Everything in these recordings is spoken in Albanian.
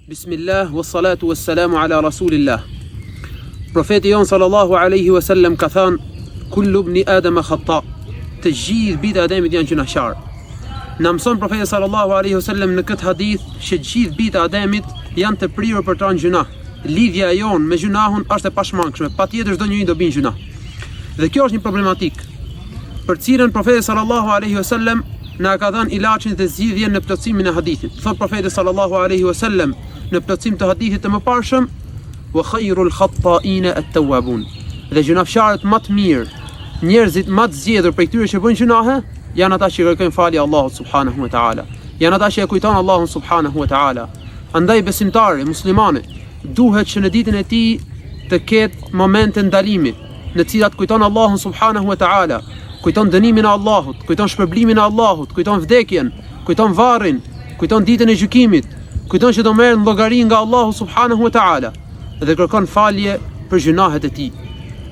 Bismillah, wassalatu wassalamu ala rasulillah. Profeti jon sallallahu alaihi wasallam ka thënë: kullu ibn Adam khata. Të gjithë bijtë e Ademit janë gjunaqar. Na mëson profeti sallallahu alaihi wasallam në këtë hadith se të gjithë bijtë e Ademit janë të prirur për të rënë gjuna. Lidhja jon me gjunahun është e pashmangshme. Patjetër çdo njeri do bëjë gjuna. Dhe kjo është një problematik për cilën profeti sallallahu alaihi wasallam na ka dhënë ilaçin dhe zgjidhjen në plotësimin e hadithit. Thot profeti sallallahu alaihi wasallam në plotësim të hadithit të mëparshëm: wa khayrul khata'ina at-tawwabun. Dhe gjunafsharët më të mirë, njerëzit më të zgjedhur për këtyre që bëjnë gjunahe, janë ata që kërkojnë falje Allahut subhanahu wa taala. Janë ata që e kujtojnë Allahun subhanahu wa taala. Andaj besimtari, muslimani, duhet që në ditën e tij të ketë momente ndalimi, në të cilat kujton Allahun subhanahu wa taala, kujton dënimin e Allahut, kujton shpërblimin e Allahut, kujton vdekjen, kujton varrin, kujton ditën e gjykimit, kujton që do merr llogari nga Allahu subhanahu wa taala dhe kërkon falje për gjunahet e tij.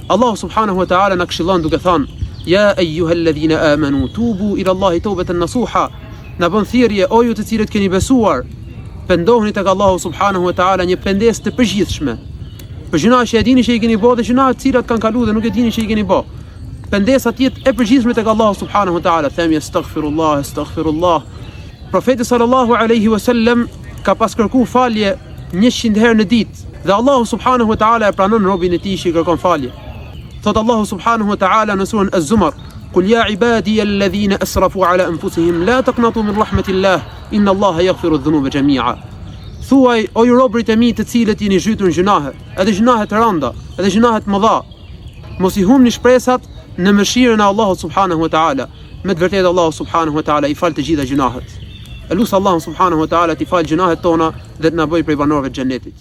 Allahu subhanahu wa taala na këshillon duke thënë: ya ayyuhalladhina amanu tubu ila Allahi tawbatan nasuha. Na bën thirrje o ju të cilët keni besuar, pendohuni tek Allahu subhanahu wa taala një pendes të përgjithshme. Për gjunahet që e dini që i keni bërë dhe gjunahet të cilat kanë kaluar dhe nuk e dini që i keni bërë. Pendesa të jetë e përgjithshme tek Allahu subhanahu wa taala. Themi astaghfirullah, astaghfirullah. Profeti sallallahu alaihi wasallam ka pas kërku falje 100 herë në ditë dhe Allahu subhanahu wa taala e pranon robin e tij që kërkon falje. Thot Allahu subhanahu wa taala në surën Az-Zumar: "Qul ya ibadiy alladhina asrafu ala anfusihim la taqnatu min rahmatillah inna Allaha yaghfiru adh-dhunuba jami'a." Thuaj o ju robërit e mi të cilët jeni zhytur në gjunahe, edhe gjunahe të rënda, edhe gjunahe të mëdha, mos i humni shpresat në mëshirën e Allahut subhanahu wa taala. Me të vërtetë Allahu subhanahu wa taala i fal të gjitha gjunahet. Elusë Allahu subhanahu wa taala t'i fal gjunahet tona dhe të na bëjë prej banorëve të xhenetit.